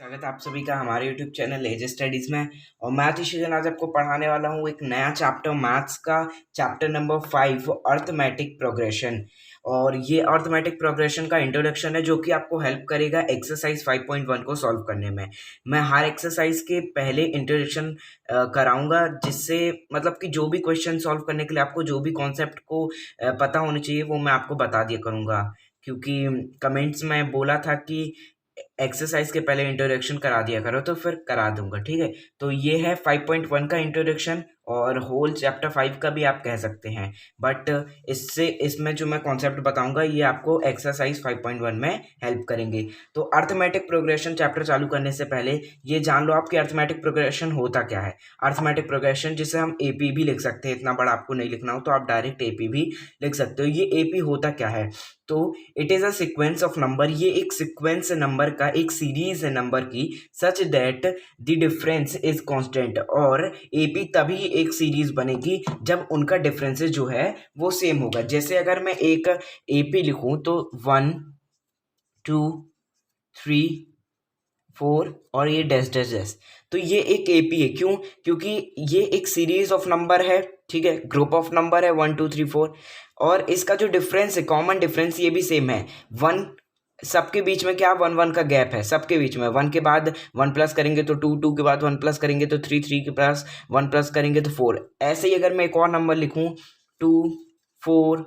स्वागत है आप सभी का हमारे YouTube चैनल एज स्टडीज़ में। और मैं आतिश आज आपको पढ़ाने वाला हूँ एक नया चैप्टर मैथ्स का, चैप्टर नंबर 5 अर्थमेटिक प्रोग्रेशन। और ये अर्थमेटिक प्रोग्रेशन का इंट्रोडक्शन है जो कि आपको हेल्प करेगा एक्सरसाइज 5.1 को सॉल्व करने में। मैं हर एक्सरसाइज के पहले इंट्रोडक्शन कराऊंगा, जिससे मतलब कि जो भी क्वेश्चन सॉल्व करने के लिए आपको जो भी कॉन्सेप्ट को पता होना चाहिए वो मैं आपको बता दिया करूँगा। क्योंकि कमेंट्स में बोला था कि एक्सरसाइज के पहले इंट्रोडक्शन करा दिया करो, तो फिर करा दूंगा। ठीक है, तो ये है 5.1 का इंट्रोडक्शन और होल चैप्टर 5 का भी आप कह सकते हैं। बट इसमें जो मैं कॉन्सेप्ट बताऊंगा ये आपको एक्सरसाइज 5.1 में हेल्प करेंगे। तो अर्थमेटिक प्रोग्रेशन चैप्टर चालू करने से पहले ये जान लो आपकी अर्थमेटिक प्रोग्रेशन होता क्या है। अर्थमेटिक प्रोग्रेशन जिसे हम एपी भी लिख सकते हैं, इतना बड़ा आपको नहीं लिखना हो तो आप डायरेक्ट एपी भी लिख सकते हो। ये एपी होता क्या है, तो it is a sequence of number. ये एक सीक्वेंस नंबर का, एक सीरीज है नंबर की, such that the difference is constant. और एपी तभी एक सीरीज बनेगी जब उनका डिफरेंसेस जो है वो सेम होगा। जैसे अगर मैं एक एपी लिखूं तो 1 2 3 4 और ये डैश डैश डैश, तो ये एक एपी है। क्यों? क्योंकि ये एक सीरीज ऑफ नंबर है, ठीक है, ग्रुप ऑफ नंबर है 1 2 3 4। और इसका जो डिफरेंस है, कॉमन डिफरेंस, ये भी सेम है। वन सबके बीच में क्या, 1 1 का गैप है सबके बीच में। 1 के बाद 1 प्लस करेंगे तो 2, 2 के बाद 1 प्लस करेंगे तो 3, 3 के पास 1 प्लस करेंगे तो 4। ऐसे ही अगर मैं एक और नंबर लिखूं 2 4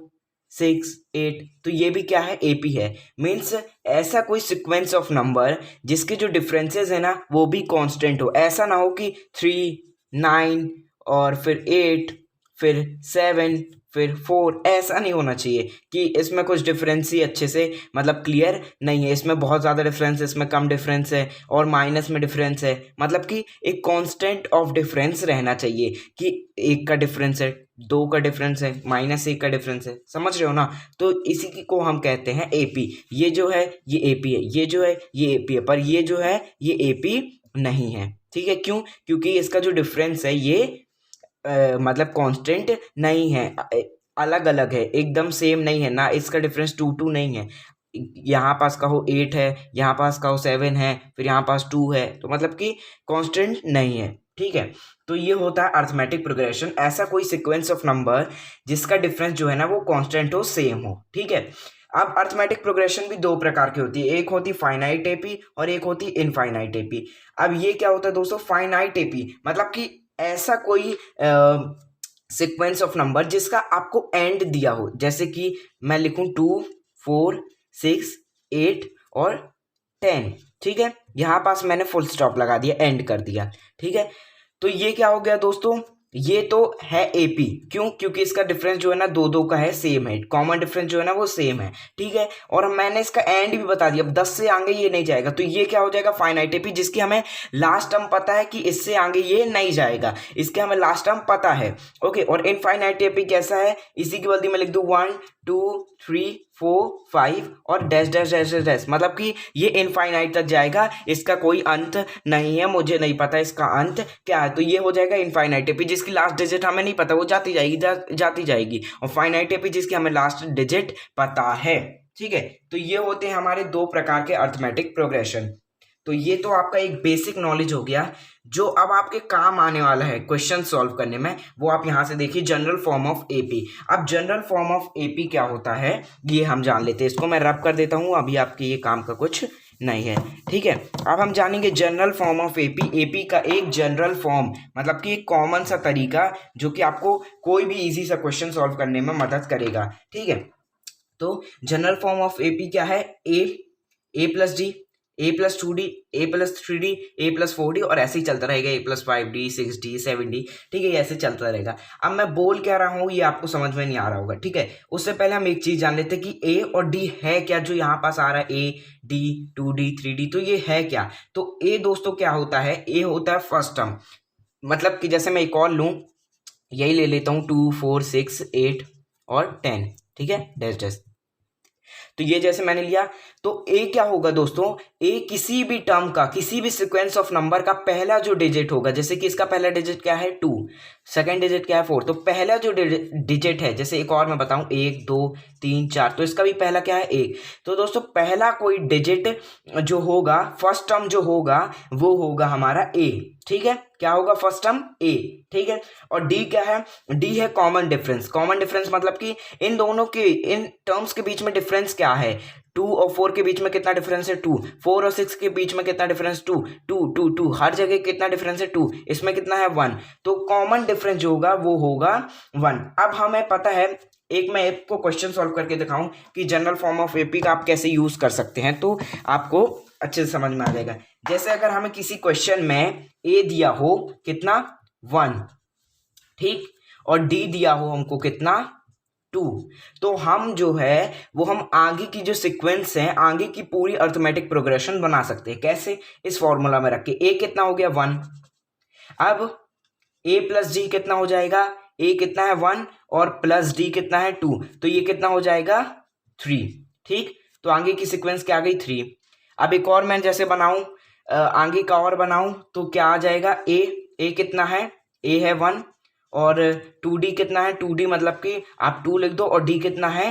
6 8, तो ये भी क्या है, एपी है। मीन्स ऐसा कोई सीक्वेंस ऑफ नंबर जिसके जो डिफरेंसेस है ना वो भी कांस्टेंट हो। ऐसा ना हो कि 3 9 और फिर 8 फिर 7 फिर 4, ऐसा नहीं होना चाहिए कि इसमें कुछ डिफरेंस ही अच्छे से मतलब क्लियर नहीं है, इसमें बहुत ज़्यादा डिफरेंस है, इसमें कम डिफरेंस है और माइनस में डिफरेंस है। मतलब कि एक कांस्टेंट ऑफ डिफरेंस रहना चाहिए कि 1 का डिफरेंस है, 2 का डिफरेंस है, -1 का डिफरेंस है। समझ रहे हो ना? तो इसी की को हम कहते हैं एपी। ये जो है ये एपी है, ये जो है ये एपी है, पर ये जो है ये एपी नहीं है। ठीक है, क्यों? क्योंकि इसका जो डिफरेंस है ये मतलब कांस्टेंट नहीं है, अलग अलग है, एकदम सेम नहीं है ना। इसका डिफरेंस 2 2 नहीं है। यहाँ पास का हो 8 है, यहाँ पास का हो 7 है, फिर यहाँ पास 2 है, तो मतलब कि कांस्टेंट नहीं है। ठीक है, तो ये होता है अर्थमेटिक प्रोग्रेशन, ऐसा कोई सीक्वेंस ऑफ नंबर जिसका डिफरेंस जो है ना वो कांस्टेंट हो, सेम हो। ठीक है, अब अर्थमेटिक प्रोग्रेशन भी दो प्रकार की होती है, एक होती फाइनाइट एपी और एक होती इनफाइनाइट एपी। अब ये क्या होता है दोस्तों, फाइनाइट एपी मतलब कि ऐसा कोई सीक्वेंस ऑफ नंबर जिसका आपको एंड दिया हो। जैसे कि मैं लिखूं 2 4 6 8 और 10। ठीक है, यहां पास मैंने फुल स्टॉप लगा दिया, एंड कर दिया। ठीक है, तो ये क्या हो गया दोस्तों, ये तो है एपी। क्यों? क्योंकि इसका डिफरेंस जो है ना 2 2 का है, सेम है, कॉमन डिफरेंस जो है ना वो सेम है। ठीक है, और मैंने इसका एंड भी बता दिया, अब 10 से आगे ये नहीं जाएगा, तो ये क्या हो जाएगा, फाइनाइट एपी, जिसकी हमें लास्ट टर्म पता है कि इससे आगे ये नहीं जाएगा, इसके हमें लास्ट टर्म पता है। ओके, और इनफाइनाइट एपी कैसा है, इसी की बदली में लिख दूं 1 2 3 4 5 और dash dash dash dash dash, मतलब कि ये इनफाइनाइट तक जाएगा, इसका कोई अंत नहीं है, मुझे नहीं पता इसका अंत क्या है। तो ये हो जाएगा इनफाइनाइट एपी, जिसकी लास्ट डिजिट हमें नहीं पता, वो जाती जाएगी जाती जाएगी। और फाइनाइट एपी जिसकी हमें लास्ट डिजिट पता है। ठीक है, तो ये होते हैं हमारे दो प्रकार के अर्थमेटिक प्रोग्रेशन। तो ये तो आपका एक बेसिक नॉलेज हो गया जो अब आपके काम आने वाला है क्वेश्चन सॉल्व करने में। वो आप यहां से देखिए, जनरल फॉर्म ऑफ एपी। अब जनरल फॉर्म ऑफ एपी क्या होता है ये हम जान लेते हैं। इसको मैं रब कर देता हूं, अभी आपके ये काम का कुछ नहीं है। ठीक है, अब हम जानेंगे general form of AP. AP का एक जनरल फॉर्म मतलब कि एक कॉमन सा तरीका जो कि आपको कोई भी इजी सा क्वेश्चन सॉल्व करने में मदद करेगा। ठीक है, तो जनरल फॉर्म ऑफ एपी क्या है, ए प्लस डी, ए प्लस 2 डी, ए प्लस 3 डी, ए प्लस 4 डी, और ऐसे ही चलता रहेगा, ए प्लस 5 डी 6 डी 7 डी। ठीक है, ऐसे चलता रहेगा। अब मैं बोल क्या रहा हूँ ये आपको समझ में नहीं आ रहा होगा। ठीक है, उससे पहले हम एक चीज जान लेते हैं कि ए और डी है क्या, जो यहाँ पास आ रहा है ए डी 2 डी 3 डी, तो ये है क्या। तो ए दोस्तों क्या होता है, ए होता है फर्स्ट टर्म। मतलब कि जैसे मैं एक और लूँ, यही ले लेता हूँ 2 4 6 8 और 10। ठीक है, डैश डैश, तो ये जैसे मैंने लिया, तो ए क्या होगा दोस्तों, ए किसी भी टर्म का, किसी भी सीक्वेंस ऑफ नंबर का पहला जो डिजिट होगा, जैसे कि इसका पहला डिजिट क्या है 2, सेकंड डिजिट क्या है 4, तो पहला जो डिजिट है, जैसे एक और मैं बताऊं 1 2 3 4, तो इसका भी पहला क्या है 1। तो दोस्तों पहला कोई डिजिट जो होगा, फर्स्ट टर्म जो होगा वो होगा हमारा ए, ठीक है, क्या होगा फर्स्ट टर्म ए, ठीक है। और डी क्या है, डी है कॉमन डिफरेंस। कॉमन डिफरेंस मतलब कि इन दोनों के, इन टर्म्स के बीच में डिफरेंस क्या है, 2 और 4 के बीच में कितना डिफरेंस है 2, 4 और 6 के बीच में कितना डिफरेंस 2 2 2 2, हर जगह कितना डिफरेंस है 2, इसमें कितना है 1, तो कॉमन डिफरेंस जो होगा वो होगा 1। अब हमें पता है, एक मैं आपको क्वेश्चन सॉल्व करके दिखाऊं कि जनरल फॉर्म ऑफ एपी का आप कैसे यूज कर सकते हैं, तो आपको अच्छे से समझ में आ जाएगा। जैसे अगर हमें किसी क्वेश्चन में ए दिया हो कितना 1, ठीक, और डी दिया हो हमको कितना 2, तो हम जो है वो हम आगे की जो सीक्वेंस है, आगे की पूरी अर्थमेटिक प्रोग्रेशन बना सकते हैं। कैसे, इस फॉर्मूला में रख के, ए कितना हो गया 1, अब ए प्लस डी कितना हो जाएगा, ए कितना है 1 और प्लस डी कितना है 2, तो ये कितना हो जाएगा 3, ठीक, तो आगे की सीक्वेंस क्या आ गई 3। अब एक और मैं जैसे बनाऊं, आगे का और बनाऊं, तो क्या आ जाएगा ए कितना है, ए है 1 और 2d कितना है, 2d मतलब कि आप 2 लिख दो, और d कितना है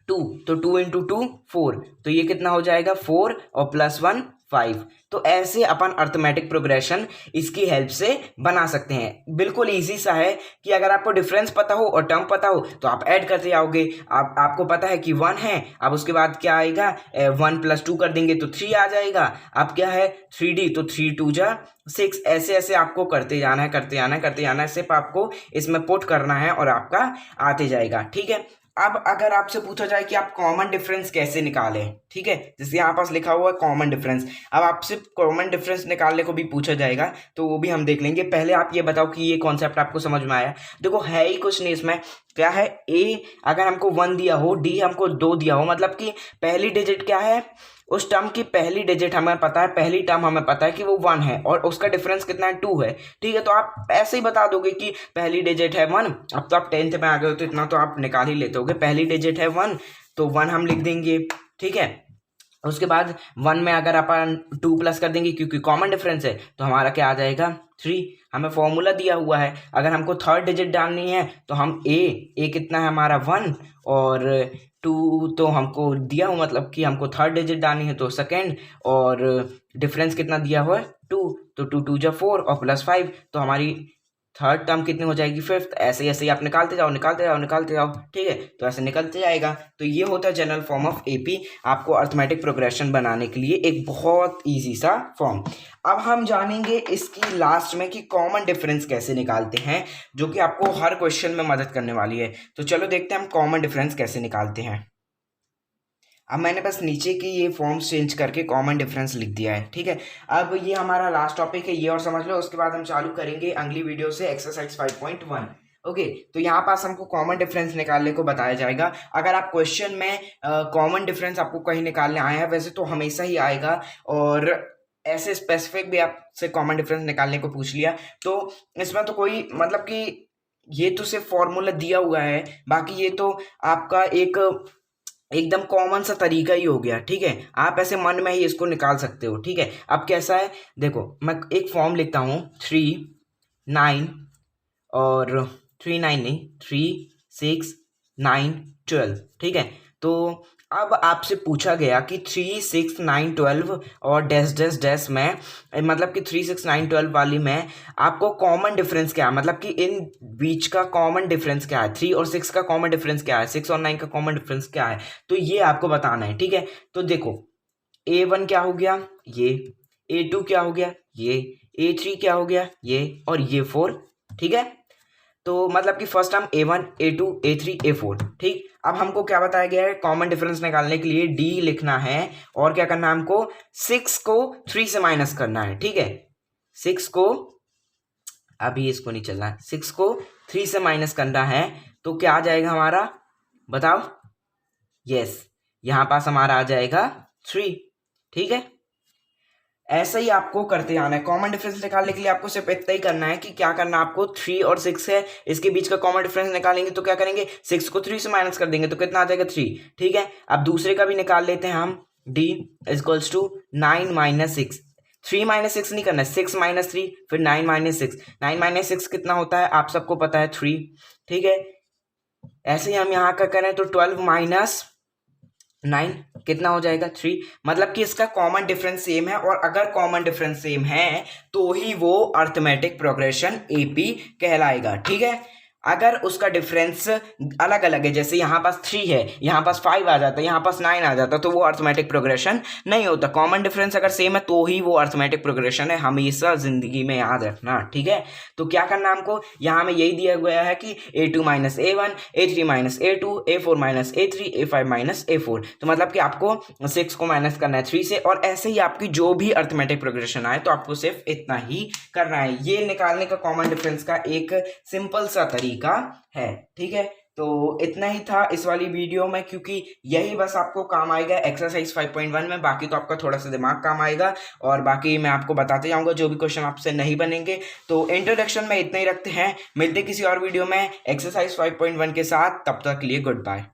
2, तो 2 इंटू 2 4, तो ये कितना हो जाएगा 4 और प्लस 1 5। तो ऐसे अपन अर्थमेटिक प्रोग्रेशन इसकी हेल्प से बना सकते हैं। बिल्कुल इजी सा है कि अगर आपको डिफरेंस पता हो और टर्म पता हो तो आप ऐड करते जाओगे। आपको पता है कि 1 है, अब उसके बाद क्या आएगा 1 प्लस 2 कर देंगे तो 3 आ जाएगा। अब क्या है 3d, तो 3 2 जा 6, ऐसे ऐसे आपको करते जाना है, करते जाना है, करते जाना है, सिर्फ आपको इसमें पुट करना है और आपका आते जाएगा, ठीक है। अब अगर आपसे पूछा जाए कि आप कॉमन डिफरेंस कैसे निकालें, ठीक है, जैसे यहाँ पास लिखा हुआ है कॉमन डिफरेंस, अब आपसे कॉमन डिफरेंस निकालने को भी पूछा जाएगा तो वो भी हम देख लेंगे। पहले आप ये बताओ कि ये कॉन्सेप्ट आपको समझ में आया। देखो है ही कुछ नहीं इसमें, क्या है ए अगर हमको 1 दिया हो, डी हमको 2 दिया हो, मतलब कि पहली डिजिट क्या है, उस टर्म की पहली डिजिट हमें पता है, पहली टर्म हमें पता है कि वो 1 है और उसका डिफरेंस कितना है 2 है, ठीक है, तो आप ऐसे ही बता दोगे कि पहली डिजिट है 1। अब तो आप 10th में आ गए हो तो इतना तो आप निकाल ही लेते होगे, पहली डिजिट है 1 तो 1 हम लिख देंगे, ठीक है। उसके बाद 1 में अगर अपन 2 प्लस कर देंगे क्योंकि कॉमन डिफरेंस है तो हमारा क्या आ जाएगा 3। हमें फॉर्मूला दिया हुआ है, अगर हमको थर्ड डिजिट डालनी है तो हम ए कितना है हमारा 1 और 2 तो हमको दिया हुआ, मतलब कि हमको थर्ड डिजिट डालनी है तो सेकेंड, और डिफरेंस कितना दिया हुआ है 2, तो 2 2 जा 4 और प्लस 5, तो हमारी थर्ड टर्म कितनी हो जाएगी 5th। ऐसे ऐसे ही आप निकालते जाओ निकालते जाओ निकालते जाओ, ठीक है, तो ऐसे निकलते जाएगा। तो ये होता है जनरल फॉर्म ऑफ एपी, आपको अर्थमेटिक प्रोग्रेशन बनाने के लिए एक बहुत ईजी सा फॉर्म। अब हम जानेंगे इसकी लास्ट में कि कॉमन डिफरेंस कैसे निकालते हैं, जो कि आपको हर क्वेश्चन में मदद करने वाली है। तो चलो देखते हैं हम कॉमन डिफरेंस कैसे निकालते हैं। अब मैंने बस नीचे की ये फॉर्म्स चेंज करके कॉमन डिफरेंस लिख दिया है, ठीक है। अब ये हमारा लास्ट टॉपिक है, ये और समझ लो, उसके बाद हम चालू करेंगे अगली वीडियो से एक्सरसाइज 5.1। ओके, तो यहाँ पास हमको कॉमन डिफरेंस निकालने को बताया जाएगा। अगर आप क्वेश्चन में कॉमन डिफरेंस आपको कहीं निकालने आया है, वैसे तो हमेशा ही आएगा, और ऐसे स्पेसिफिक भी आपसे कॉमन डिफरेंस निकालने को पूछ लिया तो इसमें तो कोई मतलब कि ये तो सिर्फ फॉर्मूला दिया हुआ है, बाकी ये तो आपका एक एकदम कॉमन सा तरीका ही हो गया, ठीक है, आप ऐसे मन में ही इसको निकाल सकते हो, ठीक है। अब कैसा है देखो, मैं एक फॉर्म लिखता हूँ 3 9 और 3 9 नहीं 3 6 9 12, ठीक है। तो अब आपसे पूछा गया कि 3 6 9 12 और डैश डैश डैश में, मतलब कि 3 6 9 12 वाली में आपको कॉमन डिफरेंस क्या है, मतलब कि इन बीच का कॉमन डिफरेंस क्या है, 3 और 6 का कॉमन डिफरेंस क्या है, 6 और 9 का कॉमन डिफरेंस क्या है, तो ये आपको बताना है, ठीक है। तो देखो A1 क्या हो गया ये, A2 क्या हो गया ये, A3 क्या हो गया ये, और ये 4, ठीक है। तो मतलब कि first term A1 A2 A3 A4, ठीक। अब हमको क्या बताया गया है, कॉमन डिफरेंस निकालने के लिए D लिखना है और क्या करना है हमको 6 को 3 से माइनस करना है, ठीक है। 6 को, अभी इसको नहीं चलना है, 6 को 3 से माइनस करना है, तो क्या आ जाएगा हमारा बताओ, यस, यहाँ पास हमारा आ जाएगा 3, ठीक है। ऐसा ही आपको करते आना है। कॉमन डिफरेंस निकालने के लिए आपको सिर्फ इतना ही करना है कि क्या करना है आपको, 3 और 6 है, इसके बीच का कॉमन डिफरेंस निकालेंगे तो क्या करेंगे, 6 को 3 से माइनस कर देंगे तो कितना आ जाएगा 3। ठीक है, अब दूसरे का भी निकाल लेते हैं हम। d equals to 9 minus 6, 3 minus 6 नहीं करना है, 6 माइनस 3 फिर 9 माइनस 6, 9 माइनस 6 कितना होता है आप सबको पता है 3। ठीक है, ऐसे ही हम यहाँ का करें तो 12 माइनस 9 कितना हो जाएगा 3। मतलब कि इसका कॉमन डिफरेंस सेम है, और अगर कॉमन डिफरेंस सेम है तो ही वो अर्थमेटिक प्रोग्रेशन एपी कहलाएगा। ठीक है, अगर उसका डिफरेंस अलग अलग है, जैसे यहाँ पास 3 है, यहाँ पास 5 आ जाता है, यहाँ पास 9 आ जाता है, तो वो अर्थमेटिक प्रोग्रेशन नहीं होता। कॉमन डिफरेंस अगर सेम है तो ही वो अर्थमेटिक प्रोग्रेशन है, हमेशा जिंदगी में याद रखना। ठीक है, तो क्या करना हमको, यहाँ में यही दिया गया है कि a2 minus a1, a3 minus a2, a4 minus a3, a5 minus a4। तो मतलब कि आपको 6 को माइनस करना है 3 से, और ऐसे ही आपकी जो भी अर्थमेटिक प्रोग्रेशन आए तो आपको सिर्फ इतना ही करना है। ये निकालने का कॉमन डिफरेंस का एक सिंपल सा तरीका है। ठीक है, तो इतना ही था इस वाली वीडियो में, क्योंकि यही बस आपको काम आएगा एक्सरसाइज 5.1 में। बाकी तो आपका थोड़ा सा दिमाग काम आएगा, और बाकी मैं आपको बताते जाऊंगा जो भी क्वेश्चन आपसे नहीं बनेंगे। तो इंट्रोडक्शन में इतना ही रखते हैं, मिलते किसी और वीडियो में एक्सरसाइज 5.1 के साथ। तब तक के लिए गुड बाय।